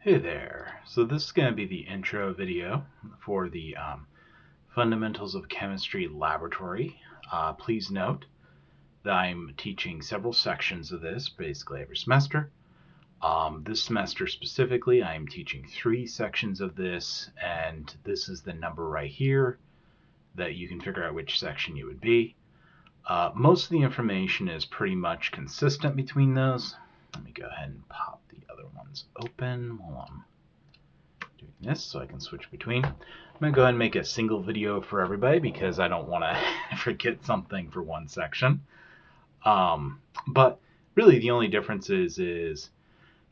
Hey there. So this is going to be the intro video for the Fundamentals of Chemistry Laboratory. Please note that I'm teaching several sections of this basically every semester. This semester specifically, I'm teaching 3 sections of this, and this is the number right here that you can figure out which section you would be. Most of the information is pretty much consistent between those. Let me go ahead and pop the other ones open while I'm doing this so I can switch between. I'm going to go ahead and make a single video for everybody because I don't want to forget something for one section. But really the only difference is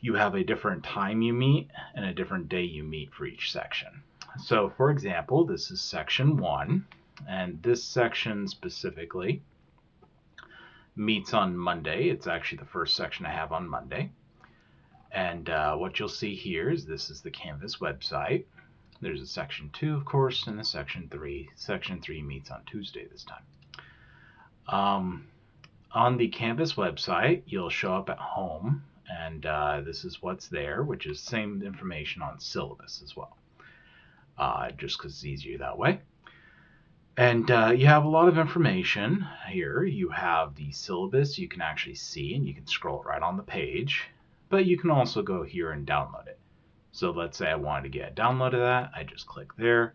you have a different time you meet and a different day you meet for each section. So for example, this is section 1, and this section specifically meets on Monday. It's actually the first section I have on Monday. And what you'll see here is this is the Canvas website. There's a section 2, of course, and a section 3. Section 3 meets on Tuesday this time. On the Canvas website, you'll show up at home, and this is what's there, which is the same information on syllabus as well, just because it's easier that way. And you have a lot of information here. You have the syllabus you can actually see, and you can scroll it right on the page. But you can also go here and download it. So let's say I wanted to get a download of that. I just click there,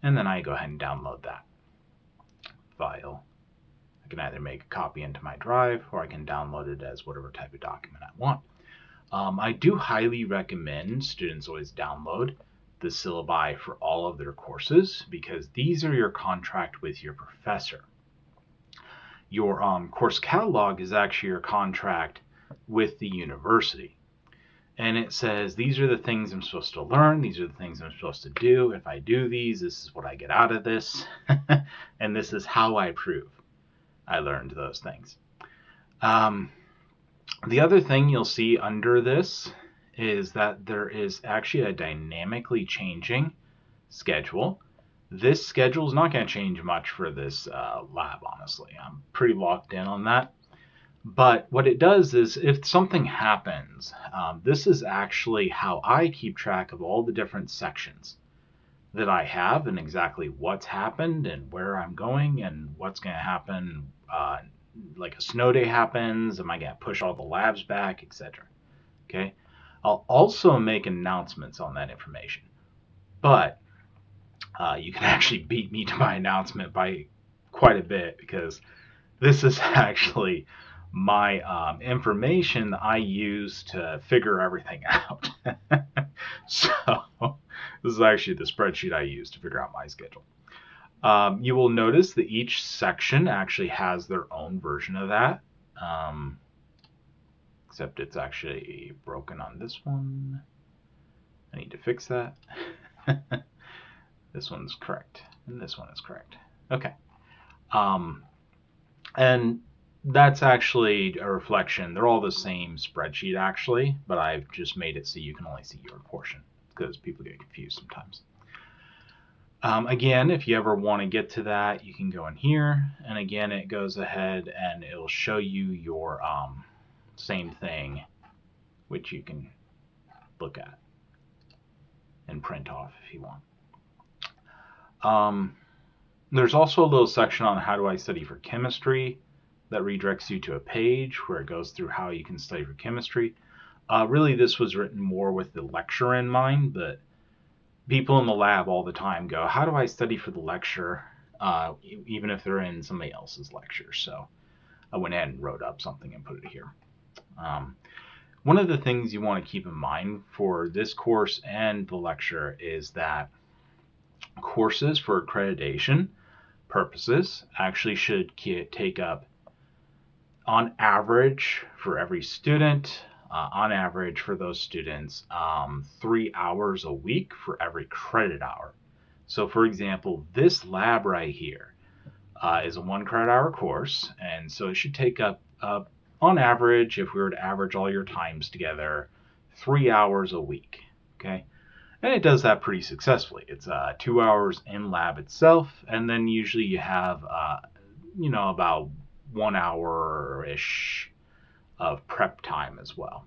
and then I go ahead and download that file. I can either make a copy into my drive, or I can download it as whatever type of document I want. I do highly recommend students always download the syllabi for all of their courses, because these are your contract with your professor. Your course catalog is actually your contract with the university. And it says, these are the things I'm supposed to learn. These are the things I'm supposed to do. If I do these, this is what I get out of this. And this is how I prove I learned those things. The other thing you'll see under this is that there is actually a dynamically changing schedule. This schedule is not going to change much for this lab, honestly. I'm pretty locked in on that. But what it does is if something happens, this is actually how I keep track of all the different sections that I have and exactly what's happened and where I'm going and what's going to happen. Like a snow day happens, am I going to push all the labs back, etc. Okay. I'll also make announcements on that information. But you can actually beat me to my announcement by quite a bit, because this is actually my information that I use to figure everything out. So this is actually the spreadsheet I use to figure out my schedule. You will notice that each section actually has their own version of that, except it's actually broken on this one. I need to fix that. This one's correct, and this one is correct. Okay. And that's actually a reflection. They're all the same spreadsheet, actually, but I've just made it so you can only see your portion, because people get confused sometimes. Again, if you ever want to get to that, you can go in here, and again, it goes ahead and it'll show you your same thing, which you can look at and print off if you want. There's also a little section on how do I study for chemistry that redirects you to a page where it goes through how you can study for chemistry. Really, this was written more with the lecture in mind, but people in the lab all the time go, how do I study for the lecture, even if they're in somebody else's lecture? So I went ahead and wrote up something and put it here. One of the things you want to keep in mind for this course and the lecture is that courses for accreditation purposes actually should take up, on average for every student, on average for those students, 3 hours a week for every credit hour. So for example, this lab right here is a 1 credit hour course, and so it should take up, on average, if we were to average all your times together, 3 hours a week. Okay. And it does that pretty successfully. It's 2 hours in lab itself, and then usually you have, about 1 hour-ish of prep time as well.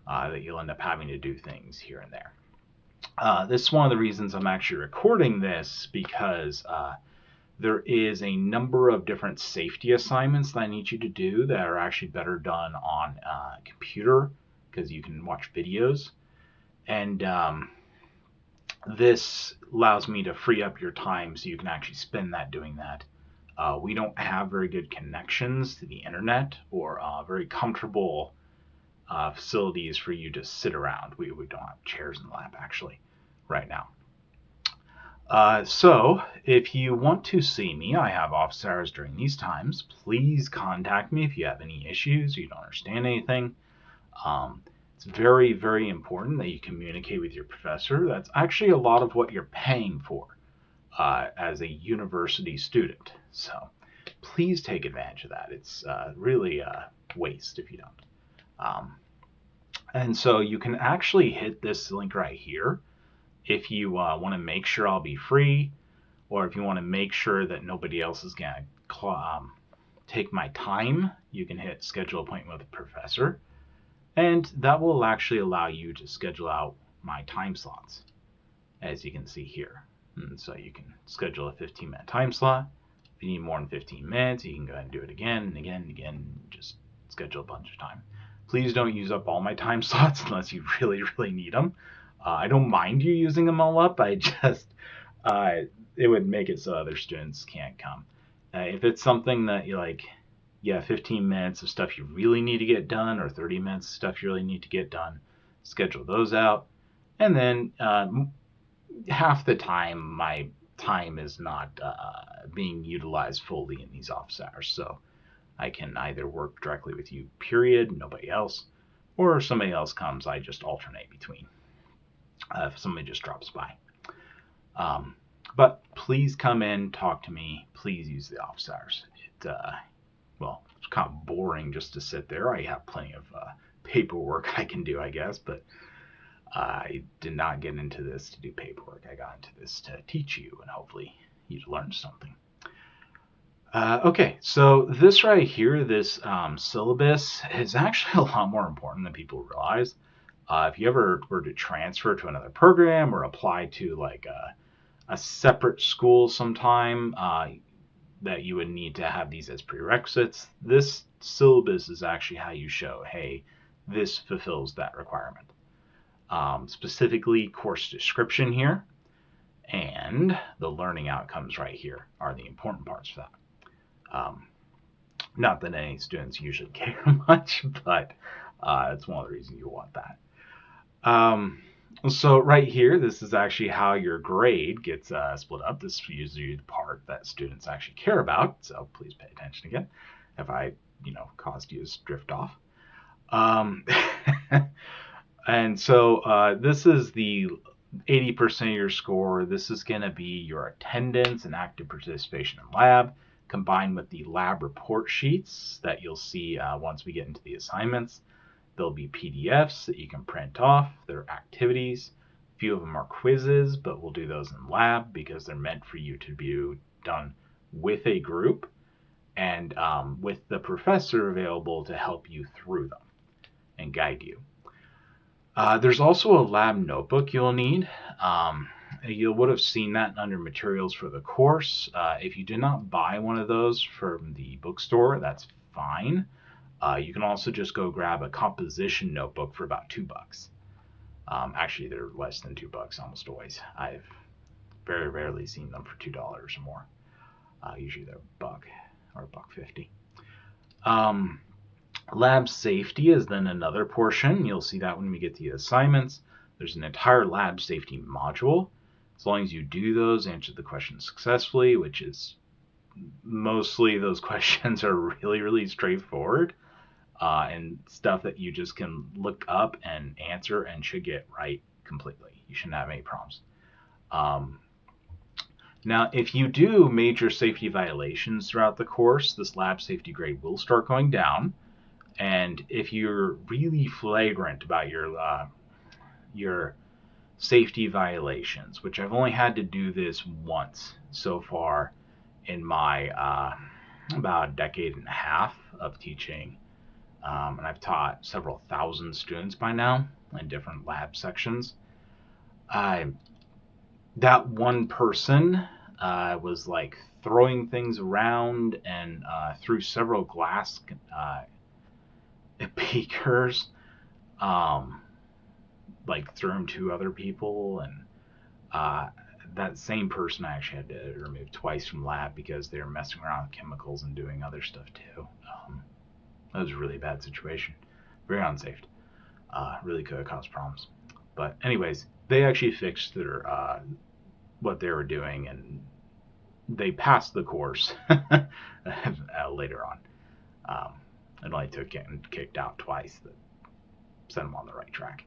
that you'll end up having to do things here and there. This is one of the reasons I'm actually recording this, because there is a number of different safety assignments that I need you to do that are actually better done on a computer, because you can watch videos. And this allows me to free up your time so you can actually spend that doing that. We don't have very good connections to the internet or very comfortable facilities for you to sit around. We don't have chairs in the lab actually right now. So if you want to see me, I have office hours during these times. Please contact me if you have any issues or you don't understand anything. It's very, very important that you communicate with your professor. That's actually a lot of what you're paying for as a university student. So please take advantage of that. It's really a waste if you don't. And so you can actually hit this link right here if you want to make sure I'll be free, or if you want to make sure that nobody else is going to take my time. You can hit schedule appointment with a professor, and that will actually allow you to schedule out my time slots, as you can see here. And so you can schedule a 15-minute time slot. If you need more than 15 minutes, you can go ahead and do it again and again and again. Just schedule a bunch of time. Please don't use up all my time slots unless you really, really need them. I don't mind you using them all up. I just, it would make it so other students can't come. If it's something that you like, 15 minutes of stuff you really need to get done, or 30 minutes of stuff you really need to get done, schedule those out. And then half the time, my time is not being utilized fully in these office hours. So I can either work directly with you, period, nobody else, or if somebody else comes, I just alternate between. If somebody just drops by. But please come in, talk to me. Please use the office hours. It's kind of boring just to sit there. I have plenty of paperwork I can do, I guess, but I did not get into this to do paperwork. I got into this to teach you and hopefully you learn something. Okay, so this right here, this syllabus is actually a lot more important than people realize. If you ever were to transfer to another program or apply to like a separate school sometime, that you would need to have these as prerequisites, this syllabus is actually how you show, hey, this fulfills that requirement. Specifically, course description here and the learning outcomes right here are the important parts for that. Not that any students usually care much, but it's one of the reasons you want that. So right here, this is actually how your grade gets split up. This is usually the part that students actually care about, so please pay attention again if I, caused you to drift off. And so this is the 80% of your score. This is going to be your attendance and active participation in lab, combined with the lab report sheets that you'll see once we get into the assignments. There'll be PDFs that you can print off. They're activities. A few of them are quizzes, but we'll do those in lab because they're meant for you to be done with a group and with the professor available to help you through them and guide you. There's also a lab notebook you'll need. You would have seen that under materials for the course. If you did not buy one of those from the bookstore, that's fine. You can also just go grab a composition notebook for about $2. Actually, they're less than $2 almost always. I've very rarely seen them for $2 or more. Usually they're $1 or $1.50. Lab safety is then another portion. You'll see that when we get to the assignments. There's an entire lab safety module. As long as you do those, answer the questions successfully, which is mostly those questions are really, really straightforward. And stuff that you just can look up and answer and should get right completely. You shouldn't have any problems. Now, if you do major safety violations throughout the course, this lab safety grade will start going down. And if you're really flagrant about your safety violations, which I've only had to do this once so far in my about a decade and a half of teaching and I've taught several thousand students by now in different lab sections. That one person was like throwing things around and threw several glass beakers, like threw them to other people, and that same person I actually had to remove twice from lab because they were messing around with chemicals and doing other stuff too. That was a really bad situation, very unsafe. Really could have caused problems. But anyways, they actually fixed their what they were doing, and they passed the course later on. It only took getting kicked out twice that set them on the right track.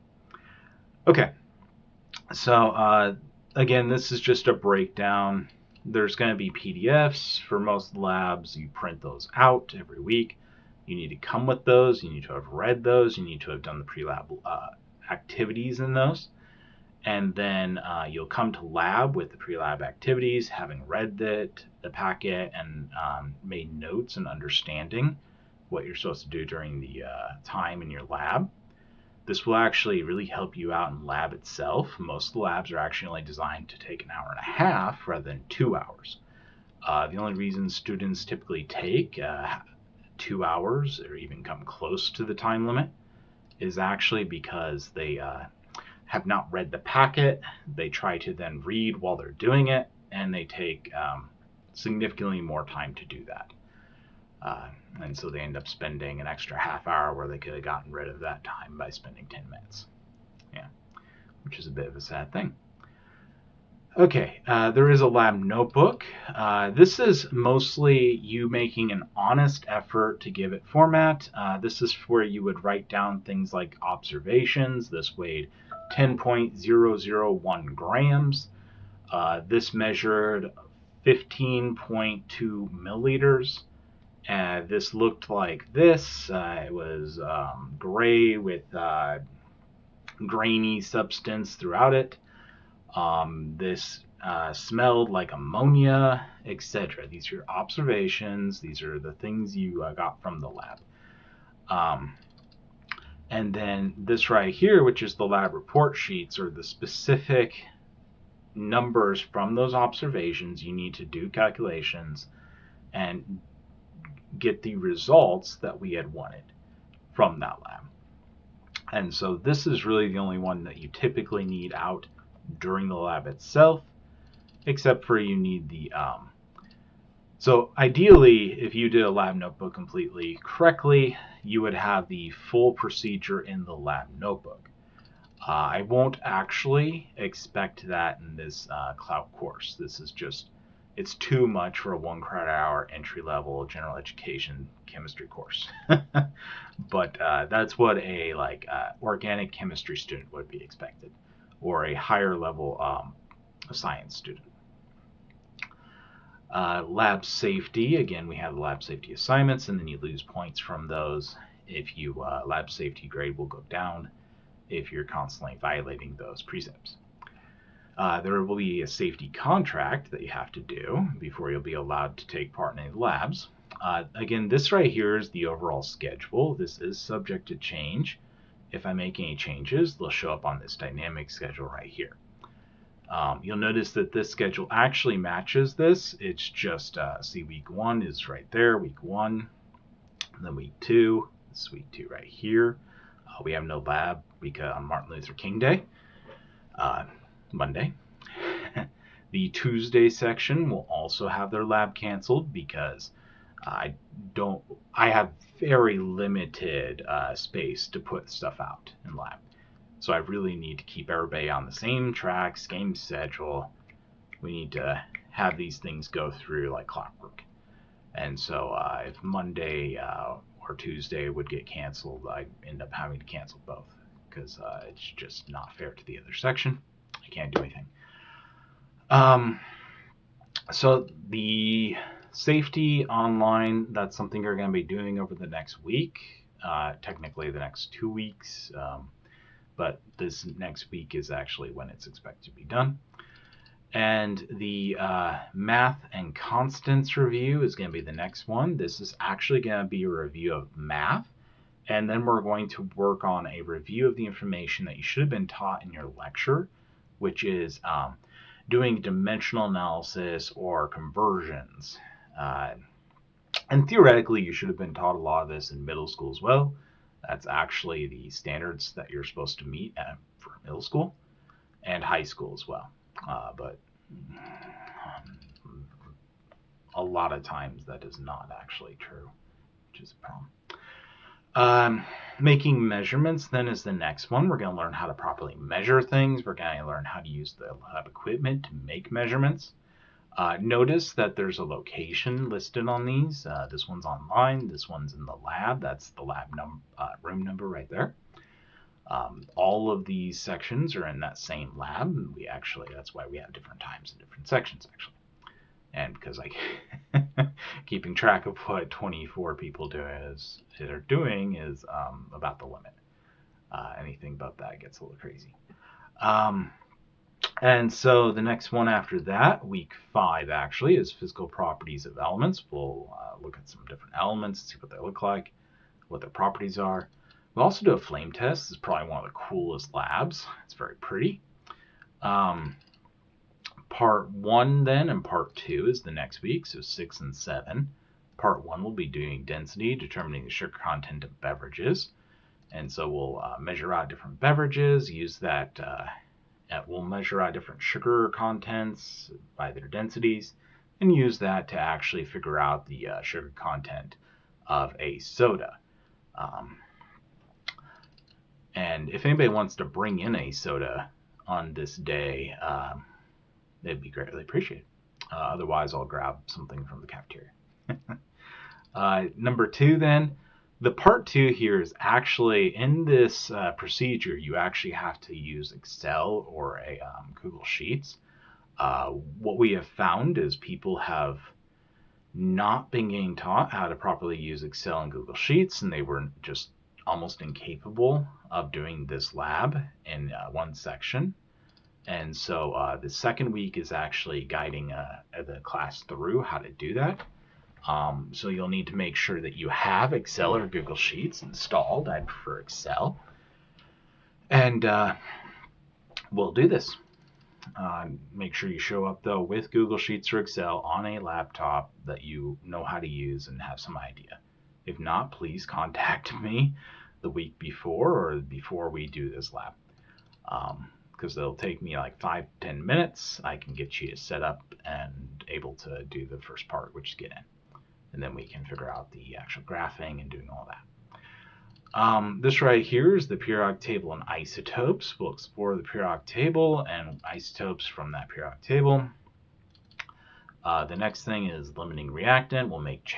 Okay, so again, this is just a breakdown. There's going to be PDFs for most labs. You print those out every week. You need to come with those. You need to have read those. You need to have done the pre-lab activities in those. And then you'll come to lab with the pre-lab activities, having read the packet and made notes and understanding what you're supposed to do during the time in your lab. This will actually really help you out in lab itself. Most of the labs are actually only designed to take an hour and a half rather than 2 hours. The only reason students typically take 2 hours or even come close to the time limit is actually because they have not read the packet. They try to then read while they're doing it, and they take significantly more time to do that. And so they end up spending an extra half hour where they could have gotten rid of that time by spending 10 minutes. Yeah, which is a bit of a sad thing. Okay, there is a lab notebook. This is mostly you making an honest effort to give it format. This is where you would write down things like observations. This weighed 10.001 grams. This measured 15.2 milliliters. This looked like this. It was gray with grainy substance throughout it. This smelled like ammonia, etc. These are your observations. These are the things you got from the lab. And then this right here, which is the lab report sheets, are the specific numbers from those observations. You need to do calculations and get the results that we had wanted from that lab. And so this is really the only one that you typically need out during the lab itself, except for you need the so ideally, if you did a lab notebook completely correctly, you would have the full procedure in the lab notebook. I won't actually expect that in this cloud course. This is just, it's too much for a 1 credit hour entry-level general education chemistry course. But that's what a organic chemistry student would be expected, or a higher level science student. Lab safety, again, we have the lab safety assignments, and then you lose points from those. If you lab safety grade will go down if you're constantly violating those precepts. There will be a safety contract that you have to do before you'll be allowed to take part in any labs. Again, this right here is the overall schedule. This is subject to change. If I make any changes, they'll show up on this dynamic schedule right here. You'll notice that this schedule actually matches this. It's just, see, week 1 is right there, week 1. And then week 2, this is week 2 right here. We have no lab because on Martin Luther King Day, Monday. The Tuesday section will also have their lab canceled because I have very limited space to put stuff out in lab. So I really need to keep everybody on the same track, same schedule. We need to have these things go through like clockwork. And so if Monday or Tuesday would get canceled, I end up having to cancel both because it's just not fair to the other section. I can't do anything. So the safety online, that's something you're going to be doing over the next week, technically the next 2 weeks. But this next week is actually when it's expected to be done. And the math and constants review is going to be the next one. This is actually going to be a review of math And then we're going to work on a review of the information that you should have been taught in your lecture, which is doing dimensional analysis or conversions. And theoretically, you should have been taught a lot of this in middle school as well. That's actually the standards that you're supposed to meet for middle school and high school as well. But a lot of times that is not actually true, which is a problem. Making measurements then is the next one. We're going to learn how to properly measure things. We're going to learn how to use the lab equipment to make measurements. Notice that there's a location listed on these. This one's online. This one's in the lab. That's the lab room number right there. All of these sections are in that same lab. And that's why we have different times and different sections, actually. And because keeping track of what 24 people are doing is about the limit. Anything about that gets a little crazy. And so the next one after that, week 5 actually, is physical properties of elements. We'll look at some different elements, see what they look like, what their properties are. We'll also do a flame test. This is probably one of the coolest labs. It's very pretty. Part 1 then and part 2 is the next week, so 6 and 7. Part 1 will be doing density, determining the sugar content of beverages. And so we'll measure out different beverages, use that. We'll measure out different sugar contents by their densities, and use that to actually figure out the sugar content of a soda. And if anybody wants to bring in a soda on this day, it'd be greatly appreciated. Otherwise, I'll grab something from the cafeteria. Number 2 then, the part 2 here is actually in this procedure, you actually have to use Excel or a Google Sheets. What we have found is people have not been getting taught how to properly use Excel and Google Sheets, and they were just almost incapable of doing this lab in one section. And so the second week is actually guiding the class through how to do that. So you'll need to make sure that you have Excel or Google Sheets installed. I prefer Excel. And we'll do this. Make sure you show up, though, with Google Sheets or Excel on a laptop that you know how to use and have some idea. If not, please contact me the week before or before we do this lab. Because it'll take me like 5-10 minutes. I can get you set up and able to do the first part, which is get in. And then we can figure out the actual graphing and doing all that. This right here is the periodic table and isotopes. We'll explore the periodic table and isotopes from that periodic table. The next thing is limiting reactant. We'll make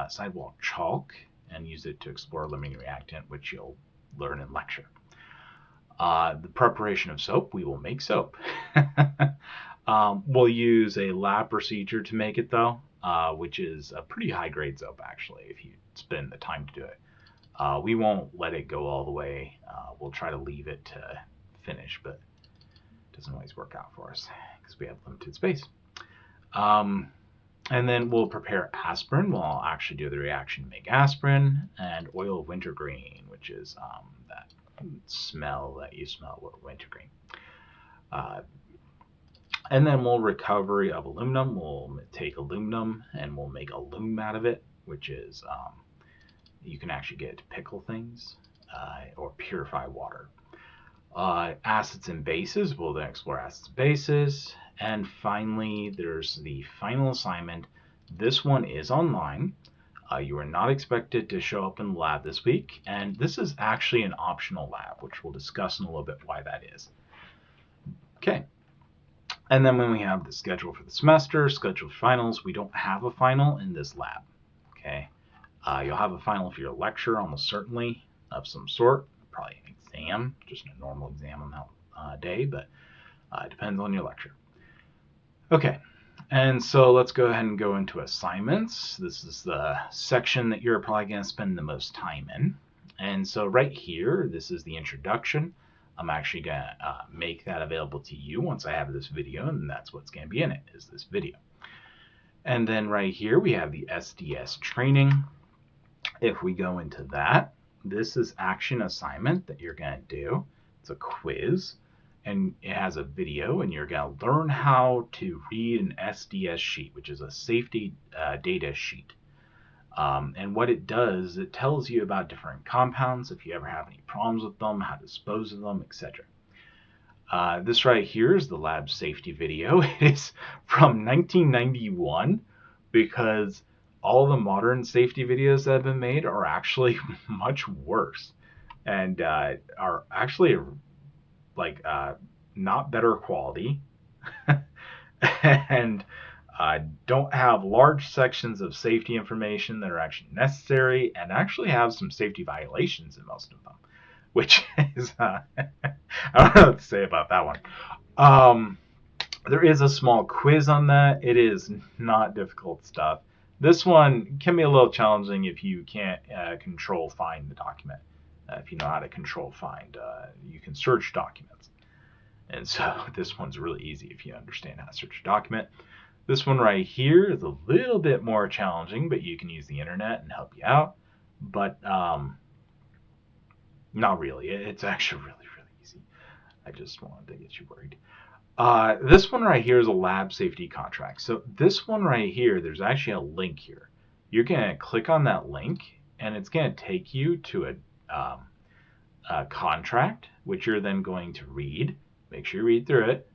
sidewall chalk and use it to explore limiting reactant, which you'll learn in lecture. The preparation of soap, we will make soap. We'll use a lab procedure to make it, though, which is a pretty high-grade soap, actually, if you spend the time to do it. We won't let it go all the way. We'll try to leave it to finish, but it doesn't always work out for us because we have limited space. And then we'll prepare aspirin. We'll actually do the reaction to make aspirin, and oil of wintergreen, which is that smell that you smell with wintergreen. And then we'll recovery of aluminum. We'll take aluminum and we'll make a loom out of it, which is you can actually get it to pickle things or purify water. Acids and bases, we'll then explore acids and bases. And finally, there's the final assignment. This one is online. You are not expected to show up in the lab this week, and this is actually an optional lab, which we'll discuss in a little bit why that is. Okay. And then when we have the schedule for the semester, schedule for finals, we don't have a final in this lab. Okay. You'll have a final for your lecture, almost certainly, of some sort. Probably an exam, just a normal exam on that day, but it depends on your lecture. Okay, and so let's go ahead and go into assignments. This is the section that you're probably going to spend the most time in. And so right here, this is the introduction. I'm actually going to make that available to you once I have this video, and that's what's going to be in it, is this video. And then right here, we have the SDS training. If we go into that, this is action assignment that you're going to do. It's a quiz, and it has a video, and you're going to learn how to read an SDS sheet, which is a safety data sheet. And what it does, it tells you about different compounds, if you ever have any problems with them, how to dispose of them, etc. This right here is the lab safety video. It is from 1991 because all the modern safety videos that have been made are actually much worse and are actually like not better quality and don't have large sections of safety information that are actually necessary and actually have some safety violations in most of them, which is I don't know what to say about that one. There is a small quiz on that. It is not difficult stuff. This one can be a little challenging if you can't control find the document. If you know how to control find, you can search documents. And so this one's really easy if you understand how to search a document. This one right here is a little bit more challenging, but you can use the internet and help you out. But not really. It's actually really, really easy. I just wanted to get you worried. This one right here is a lab safety contract. So this one right here, there's actually a link here. You're going to click on that link, and it's going to take you to a contract, which you're then going to read. Make sure you read through it,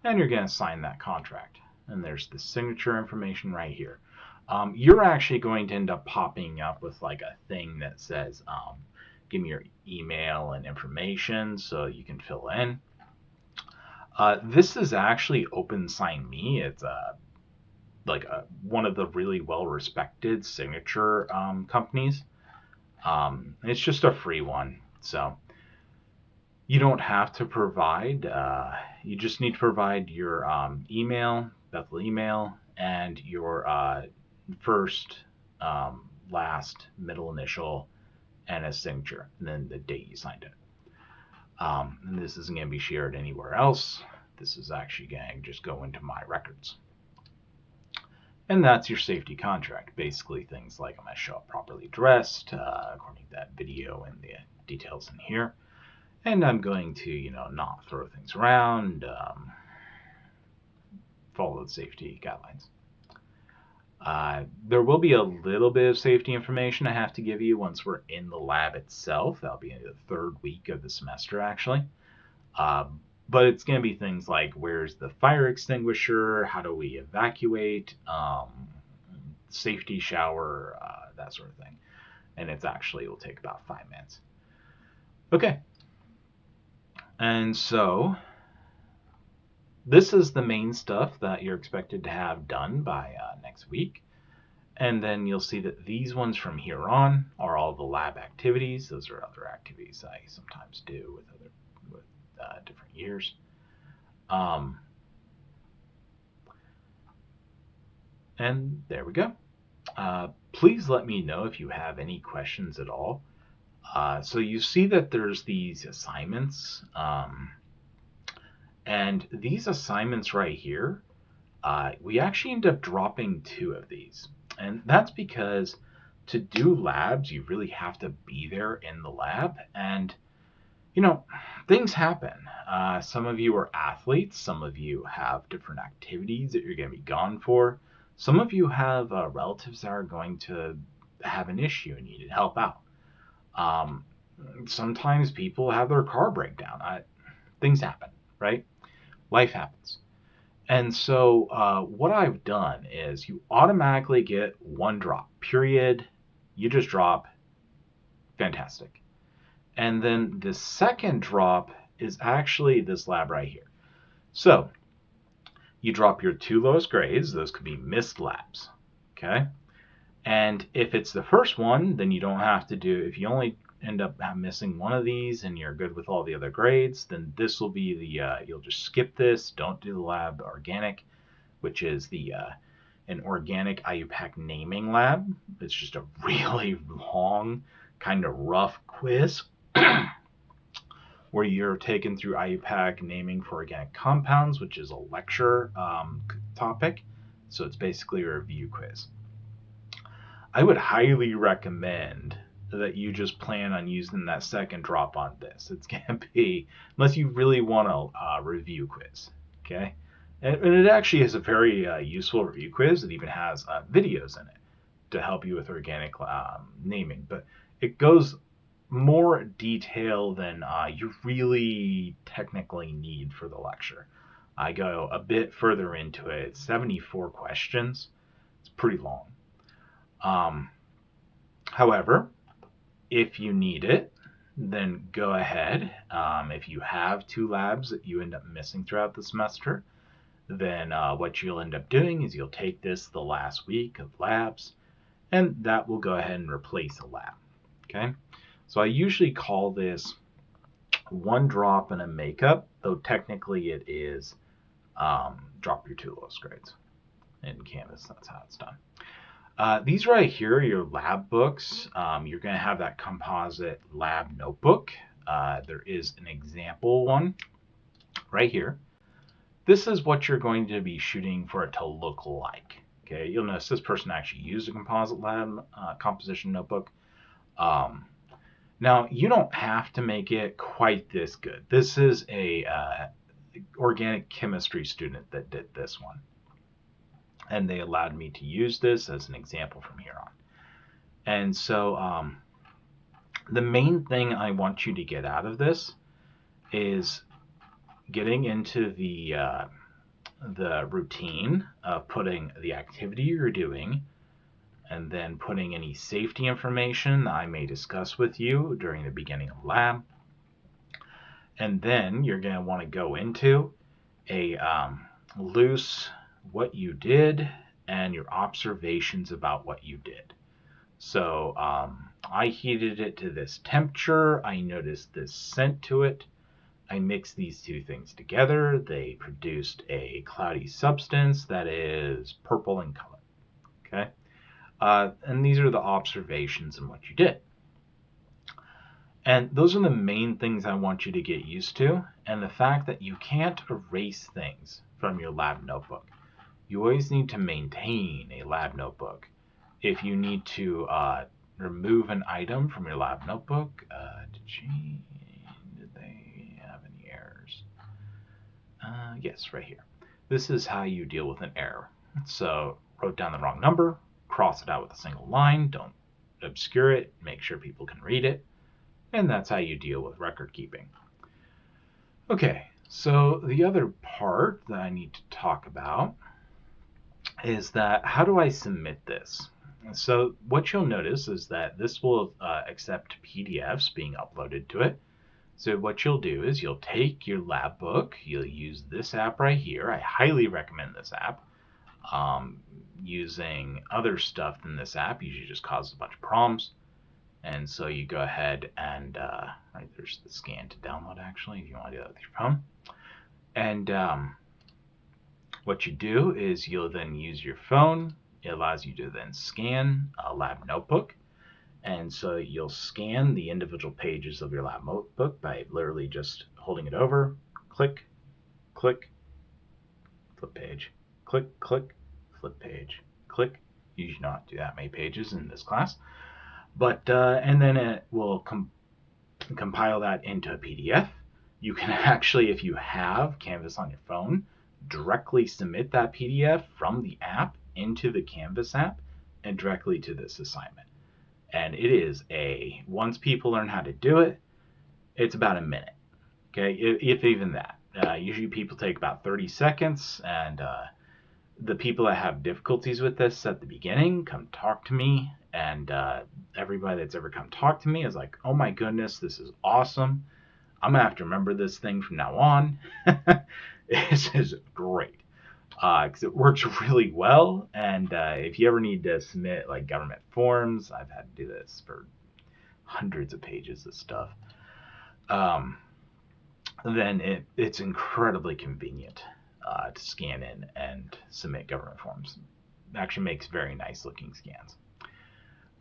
and you're going to sign that contract. And there's the signature information right here. You're actually going to end up popping up with like a thing that says, give me your email and information so you can fill in. This is actually OpenSignMe. It's one of the really well-respected signature companies. It's just a free one, so you don't have to provide. You just need to provide your email, Bethel email, and your first, last, middle initial, and a signature, and then the date you signed it. And this isn't going to be shared anywhere else. This is actually going to just go into my records. And that's your safety contract. Basically things like I'm going to show up properly dressed, according to that video and the details in here. And I'm going to, not throw things around, follow the safety guidelines. There will be a little bit of safety information I have to give you once we're in the lab itself. That'll be in the third week of the semester, actually. But it's going to be things like, where's the fire extinguisher? How do we evacuate? Safety shower, that sort of thing. And it will take about 5 minutes. Okay. And so this is the main stuff that you're expected to have done by next week. And then you'll see that these ones from here on are all the lab activities. Those are other activities I sometimes do with different years. And there we go. Please let me know if you have any questions at all. So you see that there's these assignments. And these assignments right here, we actually end up dropping 2 of these. And that's because to do labs, you really have to be there in the lab. And, things happen. Some of you are athletes. Some of you have different activities that you're going to be gone for. Some of you have relatives that are going to have an issue and need help out. Sometimes people have their car break down. Things happen, right? Life happens. And so what I've done is you automatically get 1 drop, period. You just drop. Fantastic. And then the second drop is actually this lab right here. So you drop your 2 lowest grades. Those could be missed labs. Okay. And if it's the first one, then you don't have to do, if you only end up missing one of these and you're good with all the other grades, then this will be the, you'll just skip this. Don't do the lab organic, which is the an organic IUPAC naming lab. It's just a really long, kind of rough quiz where you're taken through IUPAC naming for organic compounds, which is a lecture topic. So it's basically a review quiz. I would highly recommend that you just plan on using that second drop on this. It's going to be, unless you really want a review quiz, okay? And it actually is a very useful review quiz. It even has videos in it to help you with organic naming, but it goes more detail than you really technically need for the lecture. I go a bit further into it. It's 74 questions. It's pretty long. However, if you need it, then go ahead. If you have 2 labs that you end up missing throughout the semester, then what you'll end up doing is you'll take this the last week of labs, and that will go ahead and replace a lab. Okay, so I usually call this 1 drop and a makeup, though technically it is drop your 2 lowest grades in Canvas. That's how it's done. These right here are your lab books. You're going to have that composite lab notebook. There is an example one right here. This is what you're going to be shooting for it to look like. Okay, you'll notice this person actually used a composite lab composition notebook. Now, you don't have to make it quite this good. This is a organic chemistry student that did this one, and they allowed me to use this as an example from here on. And so the main thing I want you to get out of this is getting into the routine of putting the activity you're doing, and then putting any safety information that I may discuss with you during the beginning of lab. And then you're going to want to go into a loose what you did and your observations about what you did. So I heated it to this temperature. I noticed this scent to it. I mixed these 2 things together. They produced a cloudy substance that is purple in color. Okay, and these are the observations and what you did. And those are the main things I want you to get used to, and the fact that you can't erase things from your lab notebook. You always need to maintain a lab notebook. If you need to remove an item from your lab notebook, did they have any errors? Yes, right here. This is how you deal with an error. So, wrote down the wrong number, cross it out with a single line, don't obscure it, make sure people can read it, and that's how you deal with record keeping. Okay, so the other part that I need to talk about is that how do I submit this? So what you'll notice is that this will accept PDFs being uploaded to it. So what you'll do is you'll take your lab book, you'll use this app right here. I highly recommend this app. Using other stuff than this app usually just causes a bunch of problems. And so you go ahead and, right, there's the scan to download actually, if you want to do that with your phone. And what you do is you'll then use your phone. It allows you to then scan a lab notebook. And so you'll scan the individual pages of your lab notebook by literally just holding it over, click, click, flip page, click, click, flip page, click. You should not do that many pages in this class. But and then it will compile that into a PDF. You can actually, if you have Canvas on your phone, directly submit that PDF from the app into the Canvas app and directly to this assignment. And it is once people learn how to do it, it's about a minute. Okay, if even that. Usually people take about 30 seconds, and the people that have difficulties with this at the beginning come talk to me, and everybody that's ever come talk to me is like, oh my goodness, this is awesome. I'm gonna have to remember this thing from now on. This is great because it works really well. And if you ever need to submit like government forms, I've had to do this for hundreds of pages of stuff. Then it's incredibly convenient to scan in and submit government forms. It actually makes very nice looking scans.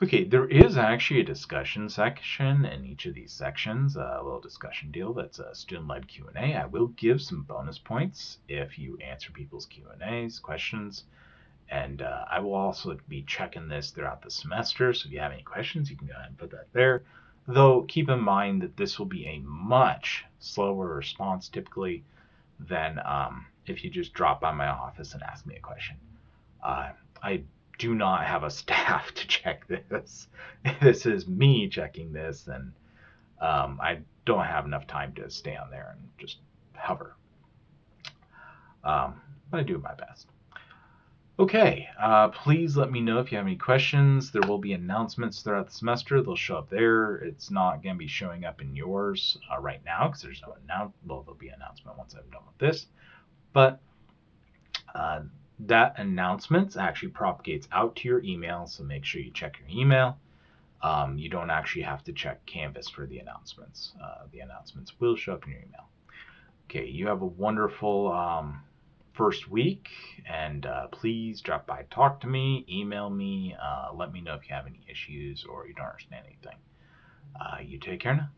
Okay, there is actually a discussion section in each of these sections, a little discussion deal that's a student-led Q&A. I will give some bonus points if you answer people's Q&As, questions, And I will also be checking this throughout the semester, so if you have any questions, you can go ahead and put that there. Though keep in mind that this will be a much slower response typically than if you just drop by my office and ask me a question. I do not have a staff to check this. This is me checking this, and I don't have enough time to stay on there and just hover. But I do my best. Okay, please let me know if you have any questions. There will be announcements throughout the semester. They'll show up there. It's not going to be showing up in yours right now because there's no announcement. Well, there'll be an announcement once I'm done with this. But that announcement actually propagates out to your email, so make sure you check your email. You don't actually have to check Canvas for the announcements. The announcements will show up in your email. Okay, you have a wonderful first week, and please drop by, talk to me, email me, let me know if you have any issues or you don't understand anything. You take care now.